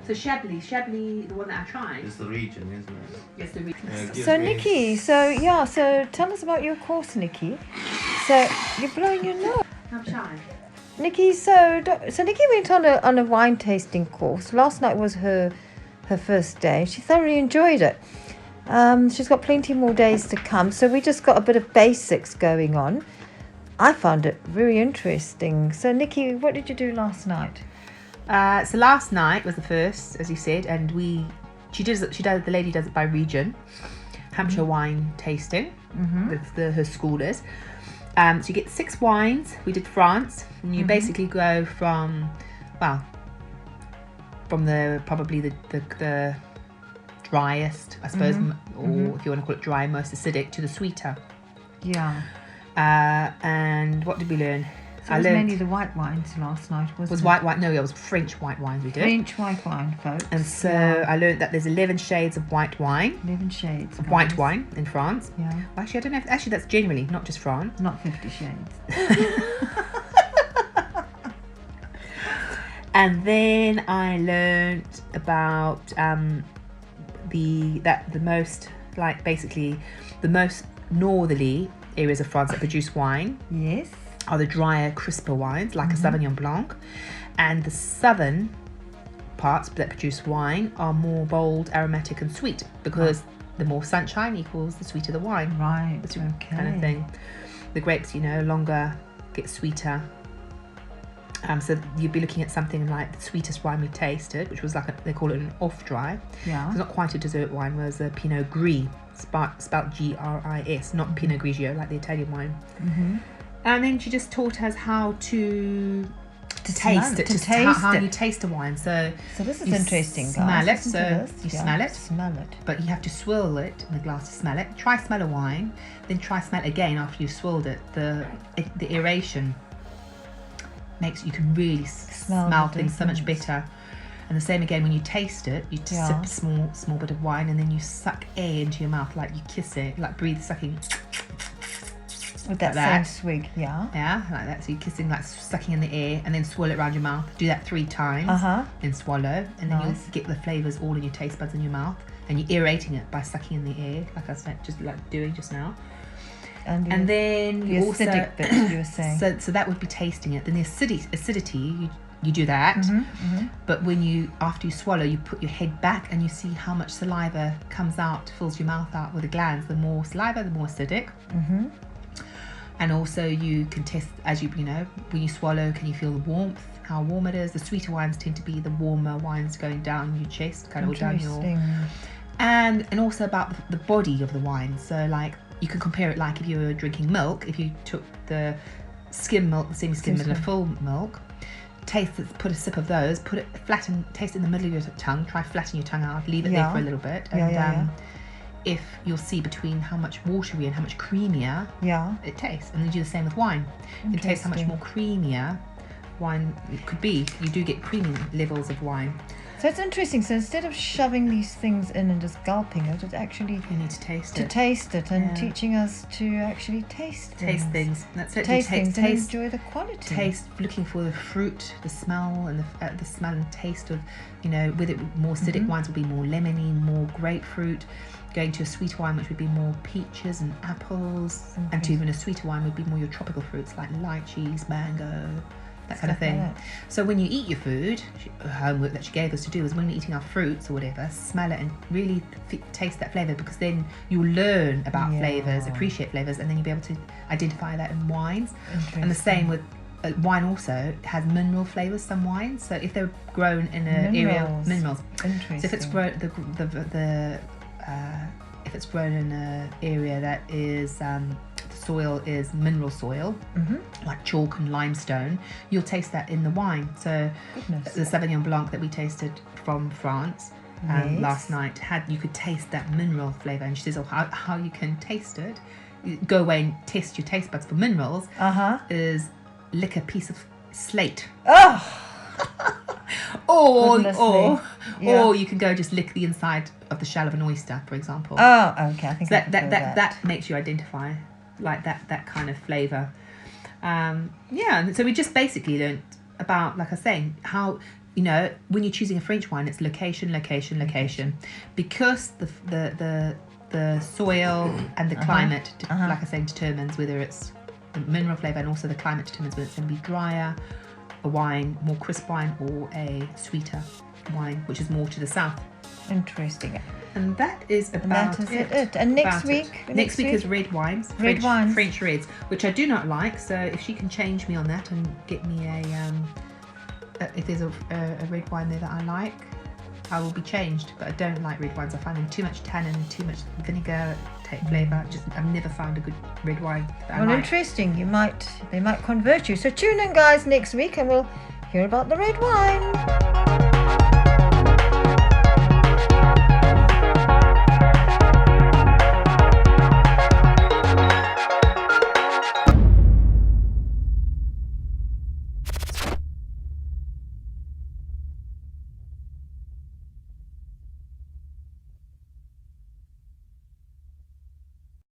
So Chablis, the one that I tried. It's the region, isn't it? Yes, the region. So Nikki, so tell us about your course, Nikki. So you're blowing your nose. I'm shy. Nikki, so Nikki went on a wine tasting course. Last night was her first day. She thoroughly enjoyed it. She's got plenty more days to come. So we just got a bit of basics going on. I found it very interesting. So Nikki, what did you do last night? So last night was the first, as you said, and the lady does it by region, Hampshire wine tasting with her schoolers. So you get 6 wines. We did France, and you basically go from the probably the driest, I suppose, or if you want to call it dry, most acidic, to the sweeter. Yeah. And what did we learn? So it was mainly the white wines last night, wasn't it? White wine? No, it was French white wines we did. French white wine, folks. And so I learned that there's 11 shades of white wine. 11 shades. Of white wine in France. Yeah. Well, actually, I don't know. Actually, that's generally, not just France. Not 50 shades. And then I learned about the most northerly areas of France that produce wine. Yes. Are the drier, crisper wines, like a Sauvignon Blanc. And the southern parts that produce wine are more bold, aromatic and sweet, because the more sunshine equals the sweeter the wine. Right, okay. Kind of thing. The grapes, longer, get sweeter. So you'd be looking at something like the sweetest wine we tasted, which was they call it an off-dry. Yeah. It's not quite a dessert wine, whereas a Pinot Gris, spelled Gris, not Pinot Grigio, like the Italian wine. And then she just taught us how to taste it, how you taste a wine. So this is interesting, guys. Smell it. So you smell it. Smell it. But you have to swirl it in the glass to smell it. Try smell a wine, then try smell it again after you've swirled it. The aeration makes you can really smell things so much better. And the same again when you taste it, you sip a small bit of wine, and then you suck air into your mouth, like you kiss it, like breathe, sucking. With that same swig, yeah, like that. So you're kissing, like sucking in the air, and then swirl it around your mouth. Do that 3 times, then swallow, and then you'll get the flavors all in your taste buds in your mouth, and you're aerating it by sucking in the air, like I said, just like doing just now. And then the acidic bit you were saying. So that would be tasting it. Then the acidity, you do that, but after you swallow, you put your head back and you see how much saliva comes out, fills your mouth out with the glands. The more saliva, the more acidic. And also you can test, as when you swallow, can you feel the warmth, how warm it is? The sweeter wines tend to be the warmer wines going down your chest, kind of down your... And also about the body of the wine. So like, you can compare it like if you were drinking milk, if you took the skim milk, the semi-skim milk and a full milk, put a sip of those, put it flatten, taste it in the middle of your tongue, try flattening your tongue out, leave it there for a little bit. And if you'll see between how much watery and how much creamier it tastes. And then do the same with wine. You can taste how much more creamier wine it could be. You do get creamy levels of wine. So it's interesting. So instead of shoving these things in and just gulping it, it's actually you need to taste it. Taste it and teaching us to actually taste things. That's it. Taste things and enjoy the quality. Taste, looking for the fruit, the smell, and the smell and taste of, with it more acidic wines will be more lemony, more grapefruit. Going to a sweet wine, which would be more peaches and apples, and to even a sweeter wine would be more your tropical fruits like lychees, mango. That kind of thing. So when you eat your food, homework that she gave us to do is when we're eating our fruits or whatever, smell it and really taste that flavour, because then you'll learn about flavours, appreciate flavours, and then you'll be able to identify that in wines. And the same with wine also has mineral flavours, some wines. So if they're grown in an area, minerals. Interesting. So if it's grown, if it's grown in an area that is soil is mineral soil, like chalk and limestone, you'll taste that in the wine. So the Sauvignon Blanc that we tasted from France last night you could taste that mineral flavour. And she says, how you can taste it, go away and test your taste buds for minerals, is lick a piece of slate. Or you can go just lick the inside of the shell of an oyster, for example. Okay. I think so that makes you identify like that kind of flavour. And so we just basically learned about, like I was saying, how you know, when you're choosing a French wine, it's location, location, location, because the soil and the climate, like I say, determines whether it's the mineral flavour, and also the climate determines whether it's going to be drier, a wine, more crisp wine, or a sweeter wine, which is more to the south. Interesting. And that is about it. And next week? Next week is red wines. French reds, which I do not like. So if she can change me on that and get me if there's a red wine there that I like, I will be changed. But I don't like red wines. I find them too much tannin, too much vinegar flavour. I've never found a good red wine that I like. Interesting. They might convert you. So tune in, guys, next week, and we'll hear about the red wine.